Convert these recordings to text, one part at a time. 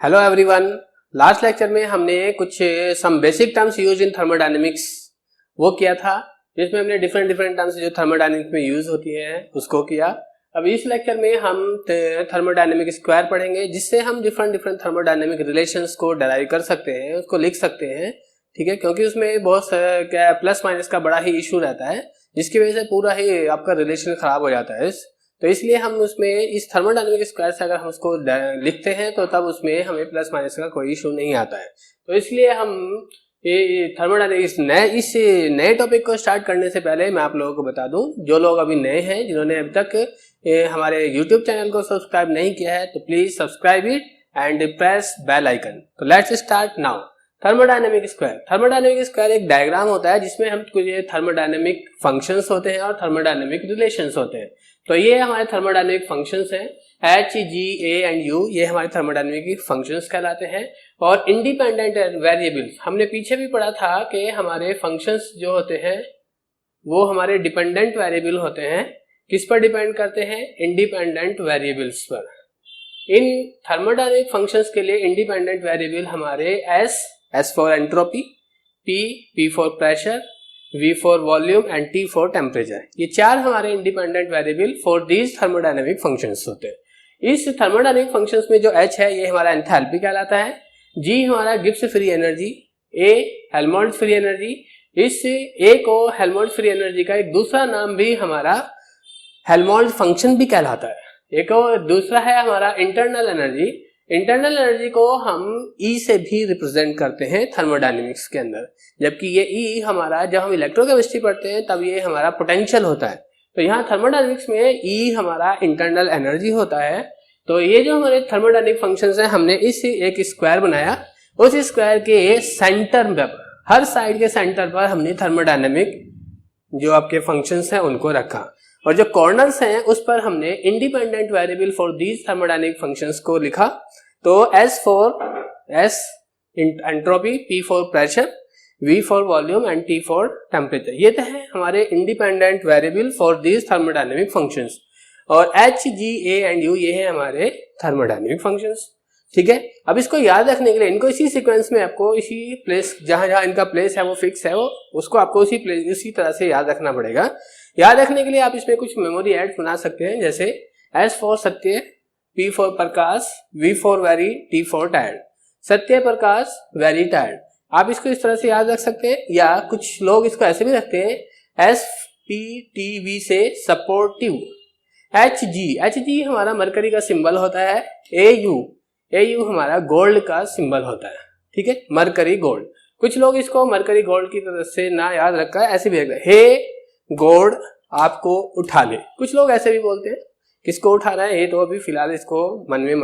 Hello everyone. Last lecture में हमने कुछ some basic terms use in thermodynamics वो किया था, जिसमें हमने डिफरेंट टर्म्स जो थर्मोडायनेमिक्स में यूज होती हैं उसको किया। अब इस लेक्चर में हम थर्मोडायनेमिक स्क्वायर पढ़ेंगे, जिससे हम डिफरेंट थर्मोडायनेमिक रिलेशंस को डराइव कर सकते हैं, उसको लिख सकते हैं। ठीक है, क्योंकि उसमें बहुत क्या प्लस माइनस का बड़ा ही इशू रहता है, जिसकी वजह से पूरा ही आपका रिलेशन खराब हो जाता है। तो इसलिए हम उसमें इस थर्मोडायनेमिक स्क्वायर से अगर हम उसको लिखते हैं तो तब उसमें हमें प्लस माइनस का कोई इशू नहीं आता है। तो इसलिए हम ये थर्मोडायनेमिक्स इस नए टॉपिक को स्टार्ट करने से पहले मैं आप लोगों को बता दूं, जो लोग अभी नए हैं, जिन्होंने अभी तक हमारे यूट्यूब चैनल को सब्सक्राइब नहीं किया है, तो please subscribe it and press bell icon. तो let's start now. Thermodynamic square एक डायग्राम होता है जिसमें हम कुछ थर्मोडायनेमिक फंक्शंस होते हैं और थर्मोडायनेमिक रिलेशंस होते हैं। तो ये हमारे थर्मोडायनेमिक फंक्शंस हैं, H, G, A and U, ये हमारे थर्मोडायनेमिक फंक्शंस कहलाते हैं। और इंडिपेंडेंट वेरिएबल्स हमने पीछे भी पढ़ा था कि हमारे फंक्शंस जो होते हैं वो हमारे डिपेंडेंट वेरिएबल होते हैं। किस पर डिपेंड करते हैं? इंडिपेंडेंट वेरिएबल्स पर। इन थर्मोडायनेमिक फंक्शंस के लिए इंडिपेंडेंट वेरिएबल हमारे S for entropy, P for pressure, V for volume and T for temperature. ये चार हमारे independent variable for these thermodynamic functions होते हैं। इस थर्मोडायनेमिक फंक्शंस में जो H है ये हमारा एंथैल्पी कहलाता है, G हमारा Gibbs free energy, A Helmholtz free energy. इस A को हेल्महोल्ट्ज फ्री एनर्जी का एक दूसरा नाम भी हमारा हेल्महोल्ट्ज फंक्शन भी कहलाता है। एक और दूसरा है हमारा इंटरनल एनर्जी। इंटरनल एनर्जी को हम E से भी रिप्रेजेंट करते हैं थर्मोडायनेमिक्स के अंदर, जबकि ये E हमारा जब हम इलेक्ट्रोकेमिस्ट्री पढ़ते हैं तब ये हमारा पोटेंशियल होता है। तो यहाँ थर्मोडायनेमिक्स में E हमारा इंटरनल एनर्जी होता है। तो ये जो हमारे थर्मोडायनेमिक फंक्शंस हैं, हमने इस एक स्क्वायर बनाया, उस स्क्वायर के सेंटर पर, हर साइड के सेंटर पर हमने थर्मोडायनेमिक जो आपके फंक्शंस हैं उनको रखा, और जो कॉर्नर्स हैं उस पर हमने independent variable for these thermodynamic functions को लिखा। तो S entropy, P for pressure, V for volume and T for temperature. ये तो है हमारे independent variable for these thermodynamic functions. और H, G, A and U ये है हमारे थर्मोडायनेमिक फंक्शंस। ठीक है, अब इसको याद रखने के लिए इनको इसी सीक्वेंस में आपको इसी प्लेस, जहां जहां इनका प्लेस है वो फिक्स है, वो उसको आपको उसी तरह से याद रखना पड़ेगा। याद रखने के लिए आप इसमें कुछ मेमोरी एड बना सकते हैं, जैसे S फॉर सत्य, P for Prakash, V for very, T for tired. सत्य, प्रकाश, वेरी, टायर्ड। आप इसको इस तरह से याद रख सकते हैं, या कुछ लोग इसको ऐसे भी रखते हैं, SPTV से सपोर्टिव। Hg हमारा मरकरी का सिंबल होता है। AU हमारा गोल्ड का सिंबल होता है। ठीक है, मरकरी गोल्ड। कुछ लोग इसको मरकरी गोल्ड की तरह से ना याद रखा है, ऐसे भी रखते हैं, हे गोल्ड आपको उठा ले। कुछ लोग ऐसे भी बोलते हैं। किसको उठाना है ये तो अभी फिलहाल इसको मन में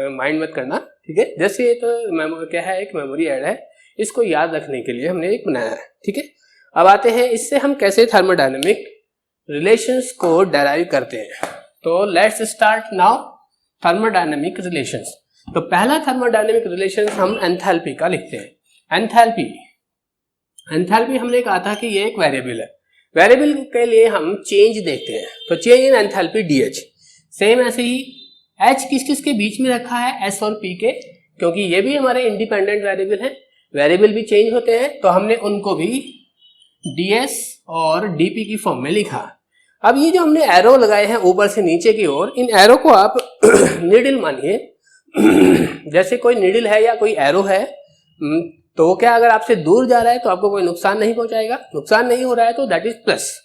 माइंड मत करना। ठीक है, जैसे ये तो क्या है, एक मेमोरी ऐड है, इसको याद रखने के लिए हमने एक बनाया है। ठीक है, अब आते हैं इससे हम कैसे थर्मोडायनेमिक रिलेशंस को डेराइव करते हैं। तो let's start now thermodynamic relations. तो पहला थर्मोडायनेमिक रिलेशन हम एंथैल्पी का लिखते हैं। एंथैल्पी हमने कहा था कि ये एक वेरिएबल है। वेरिएबल के लिए हम चेंज देखते हैं, तो change in enthalpy DH। Same ऐसे ही H किस के बीच में रखा है, S और P के, क्योंकि ये भी हमारे इंडिपेंडेंट वेरिएबल हैं, वेरिएबल भी चेंज होते हैं, तो हमने उनको भी DS और DP की फॉर्म में लिखा। अब ये जो हमने एरो लगाए हैं ऊपर से नीचे की ओर, इन एरो को आप नीडल मानिए। जैसे कोई नीडल है या कोई एरो है, तो क्या अगर आपसे दूर जा रहा है तो आपको कोई नुकसान नहीं पहुंचाएगा, नुकसान नहीं हो रहा है तो दैट इज प्लस।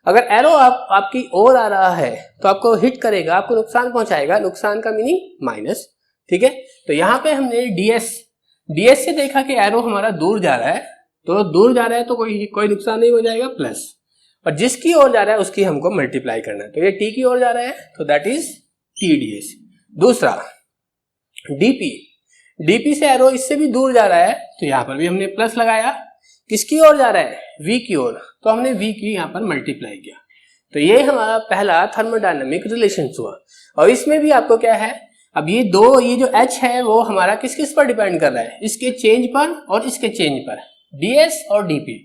अगर एरो आपकी ओर आ रहा है तो आपको हिट करेगा, आपको नुकसान पहुंचाएगा, नुकसान का मीनिंग माइनस। ठीक है, तो यहाँ पे हमने DS से देखा कि एरो हमारा दूर जा रहा है, तो दूर जा रहा है तो कोई नुकसान नहीं हो जाएगा, प्लस। और जिसकी ओर जा रहा है उसकी हमको मल्टीप्लाई करना है, तो ये T की ओर जा रहा है तो दैट इज TDS। दूसरा DP से एरो इससे भी दूर जा रहा है, तो यहाँ पर भी हमने प्लस लगाया। किसकी ओर जा रहा है? V की ओर, तो हमने V की यहाँ पर मल्टीप्लाई किया। तो ये हमारा पहला थर्मोडायनेमिक रिलेशन हुआ। और इसमें भी आपको क्या है, अब ये जो H है वो हमारा किस पर डिपेंड कर रहा है, इसके चेंज पर और इसके चेंज पर, DS और DP।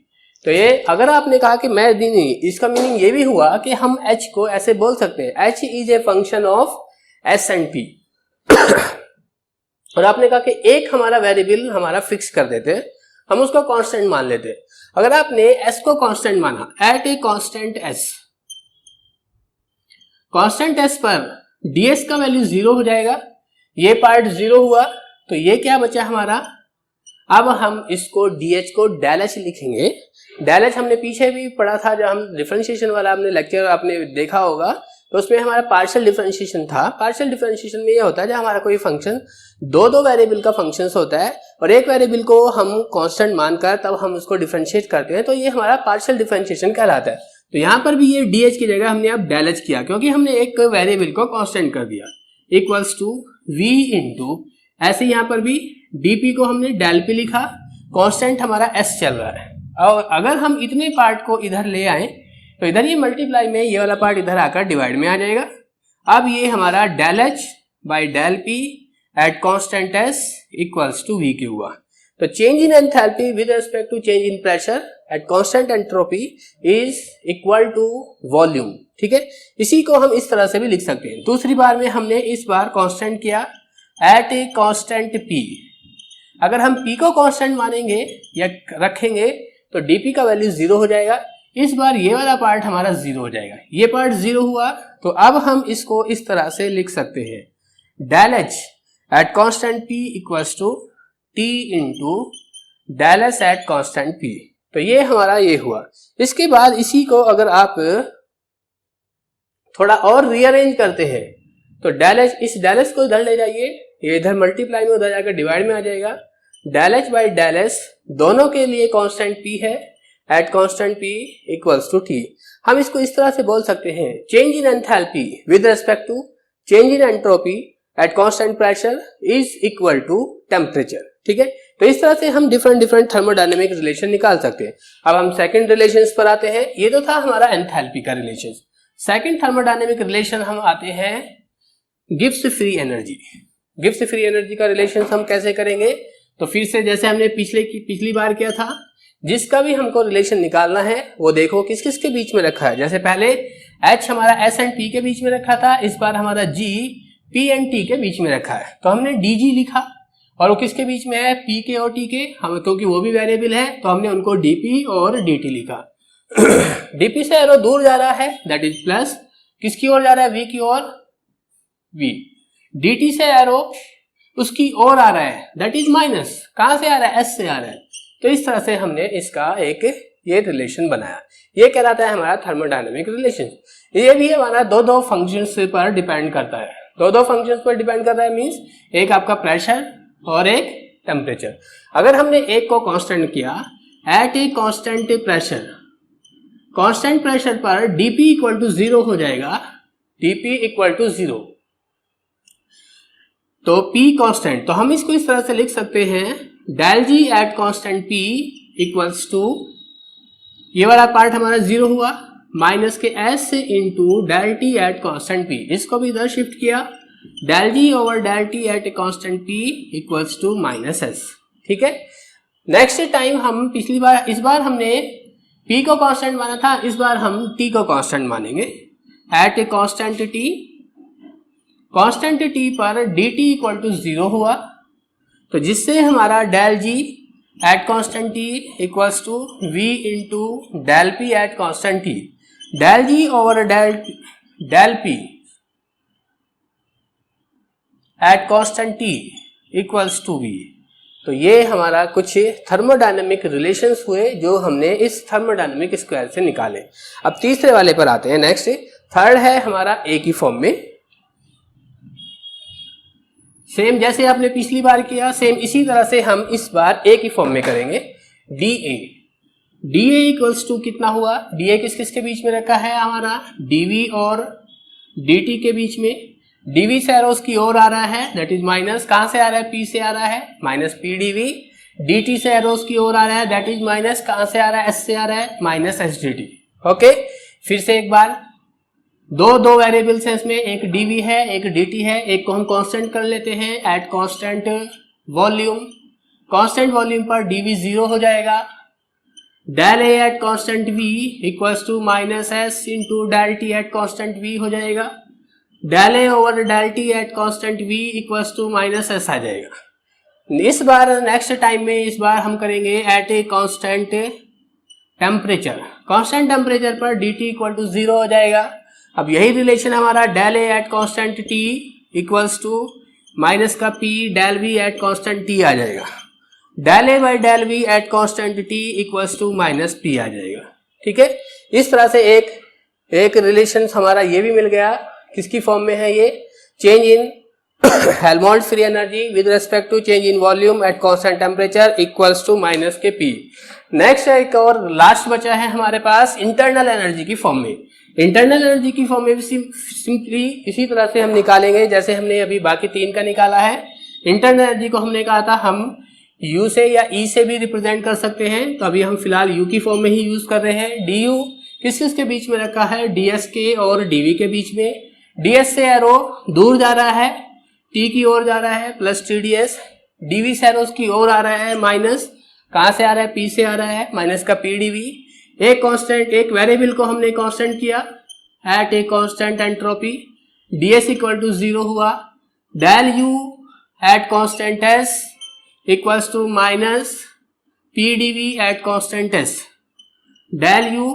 तो ये अगर आपने कहा कि मैं नहीं, इसका मीनिंग ये भी हुआ कि हम H को ऐसे बोल सकते हैं, H is a function of S and P। और आपने कहा कि एक हमारा वेरिएबल हमारा फिक्स कर देते हैं, हम उसको कांस्टेंट मान लेते हैं। अगर आपने s को कांस्टेंट माना, एट ए कांस्टेंट s पर ds का वैल्यू 0 हो जाएगा, ये पार्ट 0 हुआ, तो ये क्या बचा हमारा, अब हम इसको dh को डेल h लिखेंगे। डेल h हमने पीछे भी पढ़ा था, जब हम डिफरेंशिएशन वाला आपने लेक्चर आपने देखा होगा, तो उसमें हमारा पार्शियल डिफरेंशिएशन था। पार्शियल डिफरेंशिएशन में ये होता है जब हमारा कोई फंक्शन दो वेरिएबल का फंक्शन होता है और एक वेरिएबल को हम कांस्टेंट मानकर तब हम उसको डिफरेंशिएट करते हैं, तो ये हमारा पार्शियल डिफरेंशिएशन कहलाता है। तो यहाँ पर भी ये dh की जगह हमने अब डेल h किया, क्योंकि हमने एक वेरिएबल को कांस्टेंट कर दिया, इक्वल्स टू v इंटू, ऐसे यहाँ पर भी dp को हमने डेल p लिखा, कांस्टेंट हमारा s चल रहा है। और अगर हम इतने पार्ट को इधर ले आए तो इधर ये मल्टीप्लाई में ये वाला पार्ट इधर आकर डिवाइड में आ जाएगा। अब ये हमारा del h by del p at constant s equals to v Q हुआ। तो change in enthalpy with respect to change in pressure at constant entropy is equal to volume. ठीक है, इसी को हम इस तरह से भी लिख सकते हैं। दूसरी बार में हमने इस बार कांस्टेंट किया एट ए कांस्टेंट p। अगर हम p को कांस्टेंट मानेंगे या रखेंगे तो dp का वैल्यू 0 हो जाएगा। इस बार ये वाला पार्ट हमारा 0 हो जाएगा, ये पार्ट 0 हुआ, तो अब हम इसको इस तरह से लिख सकते हैं, del h at constant p equals to t into del s at constant p। तो ये हमारा ये हुआ। इसके बाद इसी को अगर आप थोड़ा और रीअरेंज करते हैं तो डेल h, इस डेल s को इधर ले जाइए, ये इधर मल्टीप्लाई में उधर जाकर डिवाइड में आ जाएगा। Del h by del s दोनों के लिए कांस्टेंट p है, at constant p equals to t। हम इसको इस तरह से बोल सकते हैं, change in enthalpy with respect to change in entropy at constant pressure is equal to temperature. ठीक है, तो इस तरह से हम डिफरेंट थर्मोडायनेमिक रिलेशन निकाल सकते हैं। अब हम सेकंड रिलेशंस पर आते हैं। ये तो था हमारा एंथैल्पी का रिलेशन। सेकंड थर्मोडायनेमिक रिलेशन हम आते हैं Gibbs free energy. Gibbs free energy का रिलेशन हम कैसे करेंगे, तो फिर से जैसे हमने पिछली बार किया था, जिसका भी हमको रिलेशन निकालना है वो देखो किस किस के बीच में रखा है। जैसे पहले H हमारा S एंड P के बीच में रखा था, इस बार हमारा G P एंड T के बीच में रखा है। तो हमने DG लिखा और वो किसके बीच में है, P के और T के, हम क्योंकि वो भी वेरिएबल है तो हमने उनको DP और DT लिखा। DP से एरो दूर जा रहा है, दैट इज प्लस, किसकी ओर जा रहा है, V की ओर, V। DT से एरो उसकी ओर आ रहा है, दैट इज माइनस, कहां से आ रहा है, S से आ रहा है। तो इस तरह से हमने इसका एक ये रिलेशन बनाया, ये कहलाता है हमारा थर्मोडायनेमिक रिलेशन। ये भी हमारा दो फंक्शंस पर डिपेंड करता है, दो फंक्शंस पर डिपेंड करता है, मींस एक आपका प्रेशर और एक टेम्परेचर। अगर हमने एक को कांस्टेंट किया at a constant pressure, constant pressure पर dp इक्वल टू 0 हो जाएगा, dp इक्वल टू 0, तो p कांस्टेंट, तो हम इसको इस तरह से लिख सकते हैं, del G at constant p equals to, ये वाला पार्ट हमारा 0 हुआ, माइनस के s into del T at constant p, इसको भी इधर शिफ्ट किया, del G over del T at constant p equals to minus s। ठीक है, नेक्स्ट टाइम हम इस बार हमने p को कांस्टेंट माना था, इस बार हम t को कांस्टेंट मानेंगे at a constant t। Constant t पर dt इक्वल टू 0 हुआ, तो जिससे हमारा del G at constant t equals to v into del p at constant t, del G over del p at constant t equals to v। तो ये हमारा कुछ thermodynamic relations हुए जो हमने इस थर्मोडायनेमिक स्क्वायर से निकाले। अब तीसरे वाले पर आते हैं। नेक्स्ट थर्ड है हमारा ए की फॉर्म में, सेम जैसे आपने पिछली बार किया सेम इसी तरह से हम इस बार ए की फॉर्म में करेंगे। डी ए इक्वल्स टू कितना हुआ, डी ए किस किस के बीच में रखा है हमारा, डीवी और डी के बीच में। डीवी से एरोस की ओर आ रहा है, दैट इज माइनस, कहां से आ रहा है, पी से आ रहा है, माइनस पी डीवी। डी से एरोस की ओर आ रहा है, दैट इज माइनस, कहां से आ रहा है, एस से आ रहा है, minus S D T. Okay, फिर से एक बार दो वेरिएबल्स हैं इसमें, एक dv है एक dt है, एक को हम कांस्टेंट कर लेते हैं at constant volume. Constant volume पर dv 0 हो जाएगा, del a at constant v equals to minus s into del t at constant v हो जाएगा, del a over del t at constant v equals to minus s आ जाएगा। इस बार next time में इस बार हम करेंगे at a constant temperature. Constant temperature पर dt इक्वल टू 0 हो जाएगा। अब यही रिलेशन हमारा del A at constant t equals to minus का p del v at constant t आ जाएगा। Del A by del v at constant t equals to minus p आ जाएगा। ठीक है, इस तरह से एक रिलेशन हमारा ये भी मिल गया। किसकी फॉर्म में है ये? Change in Helmholtz free energy with respect to change in volume at constant temperature equals to minus के p। नेक्स्ट एक और लास्ट बचा है हमारे पास इंटरनल एनर्जी की फॉर्म में। इंटरनल एनर्जी की फॉर्म में भी सिंपली इसी तरह से हम निकालेंगे जैसे हमने अभी बाकी 3 का निकाला है। इंटरनल एनर्जी को हमने कहा था हम U से या E से भी रिप्रेजेंट कर सकते हैं, तो अभी हम फिलहाल U की फॉर्म में ही यूज कर रहे हैं। du किस के बीच में रखा है? ds के और dv के बीच में। ds से एरो दूर जा रहा है, t की ओर जा रहा है प्लस TDS। dv से एरो की ओर आ रहा है माइनस, कहां से आ रहा है? p से आ रहा है माइनस का pdv। एक कांस्टेंट, एक वेरिएबल को हमने कांस्टेंट किया at a constant entropy, ds equal to 0 हुआ। Del u at constant s equals to minus pdv at constant s। Del u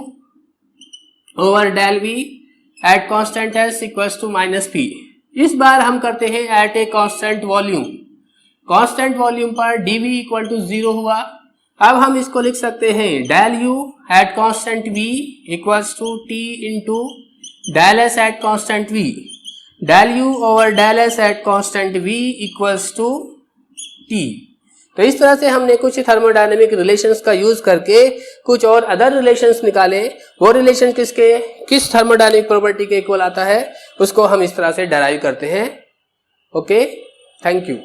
over del v at constant s equals to minus p। इस बार हम करते हैं at a constant volume. Constant volume पर dv equal to 0 हुआ। अब हम इसको लिख सकते हैं del u at constant v equals to t into del s at constant v। Del u over del s at constant v equals to t। तो इस तरह से हमने कुछ थर्मोडायनेमिक रिलेशंस का यूज करके कुछ और अदर रिलेशंस निकाले। वो रिलेशन किस थर्मोडायनेमिक प्रॉपर्टी के इक्वल आता है उसको हम इस तरह से डराइव करते हैं। Okay, thank you.